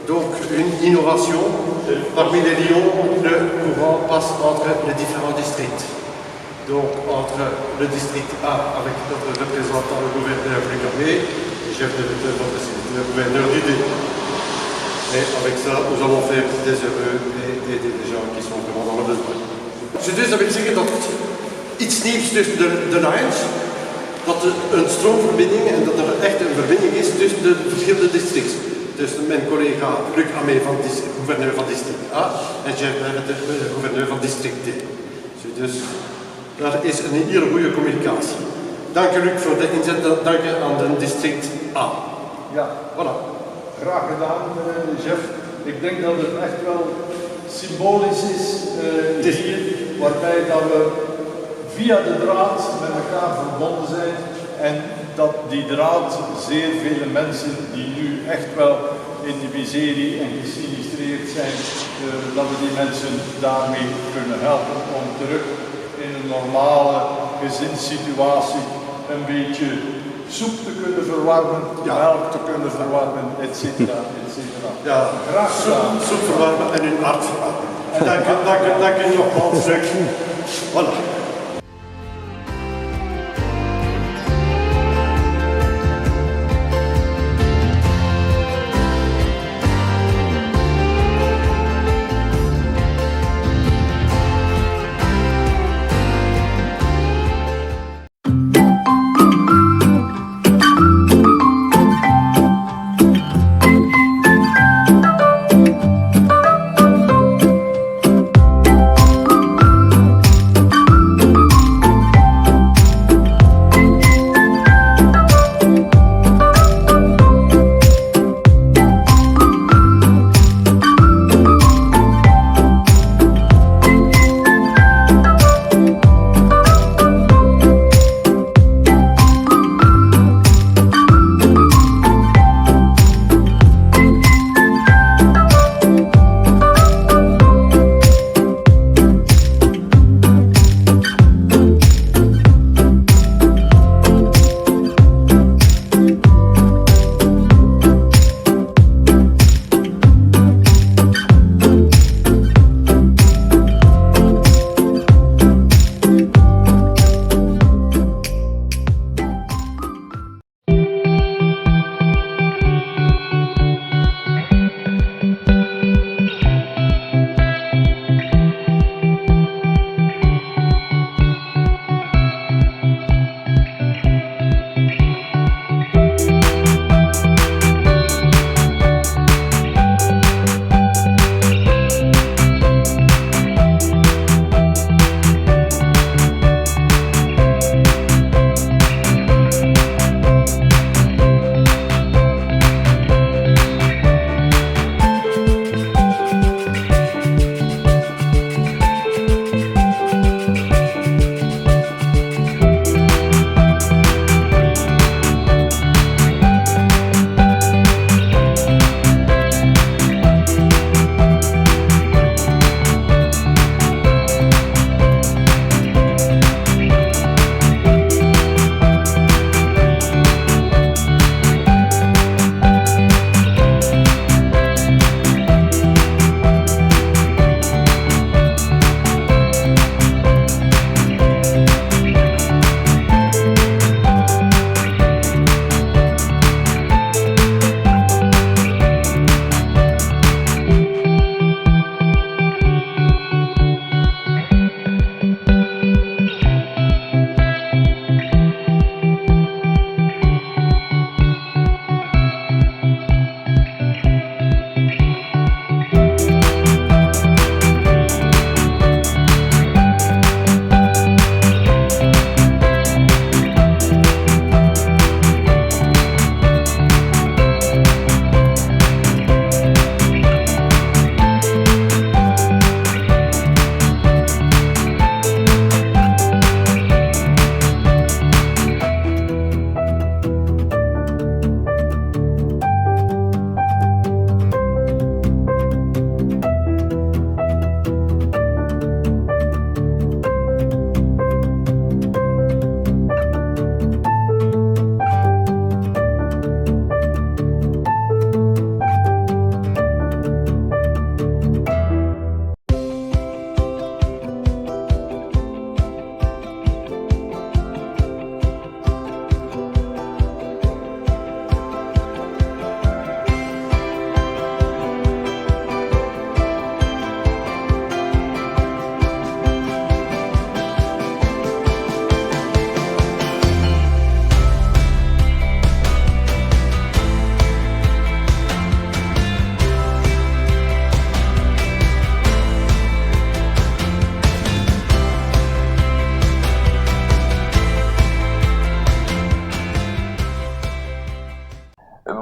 donc une innovation. Parmi les lions, le courant passe entre les différents districts. Donc entre le district A avec notre représentant, le gouverneur Frégamé, chef de le gouverneur du D. Et avec ça, nous allons faire des heureux et aider des gens qui sont vraiment dans le besoin. Dus dat wil zeggen dat iets nieuws tussen de lines, dat er een stroomverbinding en dat er echt een verbinding is tussen de verschillende districten. Tussen mijn collega Luc Amé, gouverneur van district A, en Jeff Barrett, de gouverneur van district D. Dus daar is een hele goede communicatie. Dank u Luc voor de inzet, dank je aan de district A. Ja, voilà. Graag gedaan, Jeff. Ik denk dat het echt wel symbolisch is hier, waarbij dat we via de draad met elkaar verbonden zijn en dat die draad zeer vele mensen die nu echt wel in de miserie en gesinistreerd zijn, dat we die mensen daarmee kunnen helpen om terug in een normale gezinssituatie een beetje soep te kunnen verwarmen, melk te kunnen verwarmen, etc. Ja, graag gedaan. Soep verwarmen en hun hart verwarmen. Dank u nogmaals. Voilà.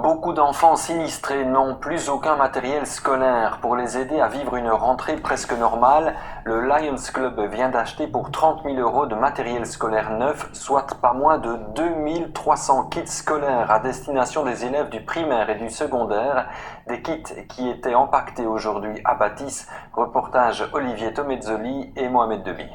Beaucoup d'enfants sinistrés n'ont plus aucun matériel scolaire. Pour les aider à vivre une rentrée presque normale, le Lions Club vient d'acheter pour 30 000 € de matériel scolaire neuf, soit pas moins de 2300 kits scolaires à destination des élèves du primaire et du secondaire. Des kits qui étaient empaquetés aujourd'hui à Bâtisse. Reportage Olivier Tomezzoli et Mohamed Debi.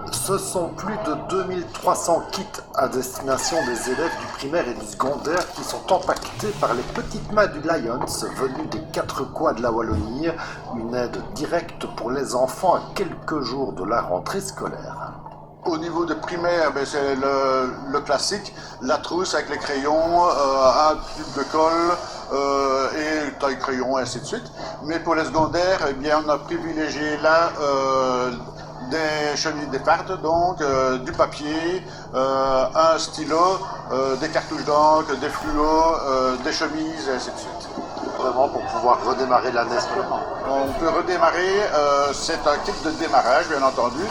Ce sont plus de 2300 kits à destination des élèves du primaire et du secondaire qui sont empaquetés par les petites mains du Lions venus des quatre coins de la Wallonie. Une aide directe pour les enfants à quelques jours de la rentrée scolaire. Au niveau de primaire, c'est le classique, la trousse avec les crayons, un tube de colle et taille crayon, et ainsi de suite. Mais pour les secondaires, on a privilégié là des chemises d'épargne, donc du papier, un stylo, des cartouches d'encre, des fluos, des chemises, et ainsi de suite. Vraiment pour pouvoir redémarrer l'année scolaire. On peut redémarrer, c'est un kit de démarrage bien entendu,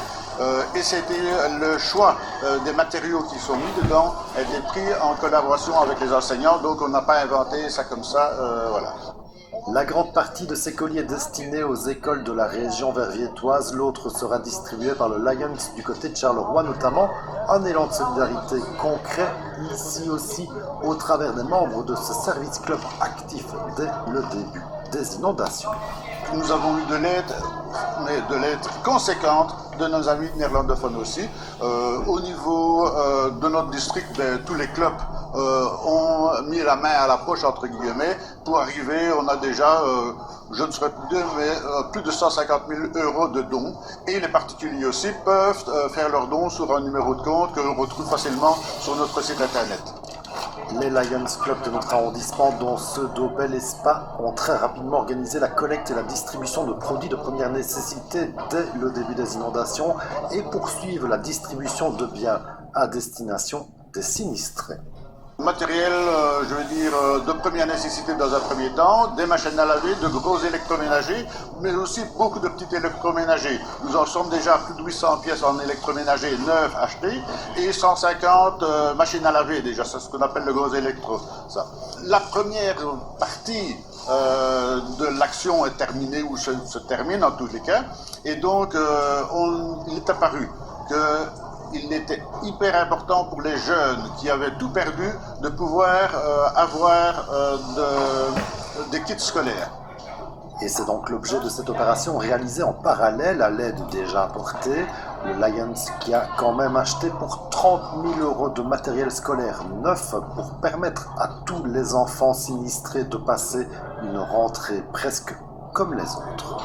et c'était le choix des matériaux qui sont mis dedans a été pris en collaboration avec les enseignants, donc on n'a pas inventé ça comme ça, voilà. La grande partie de ces colis est destinée aux écoles de la région verviétoise, l'autre sera distribué par le Lions du côté de Charleroi, notamment un élan de solidarité concret, ici aussi au travers des membres de ce service club actif dès le début des inondations. Nous avons eu de l'aide, mais de l'aide conséquente de nos amis néerlandophones aussi. Au niveau de notre district, tous les clubs ont mis la main à la poche, entre guillemets, pour arriver. On a déjà, je ne saurais plus dire, mais plus de 150 000 € de dons. Et les particuliers aussi peuvent faire leurs dons sur un numéro de compte que l'on retrouve facilement sur notre site internet. Les Lions Club de notre arrondissement, dont ceux d'Aubel et Spa, ont très rapidement organisé la collecte et la distribution de produits de première nécessité dès le début des inondations et poursuivent la distribution de biens à destination des sinistrés. Matériel, je veux dire, de première nécessité dans un premier temps, des machines à laver, de gros électroménagers, mais aussi beaucoup de petits électroménagers. Nous en sommes déjà à plus de 800 pièces en électroménager neufs achetés et 150 machines à laver déjà, c'est ce qu'on appelle le gros électro. Ça. La première partie de l'action est terminée ou se termine en tous les cas, et donc il est apparu qu'il était hyper important pour les jeunes qui avaient tout perdu de pouvoir avoir des kits scolaires. Et c'est donc l'objet de cette opération réalisée en parallèle à l'aide déjà apportée. Le Lions qui a quand même acheté pour 30 000 € de matériel scolaire neuf pour permettre à tous les enfants sinistrés de passer une rentrée presque comme les autres.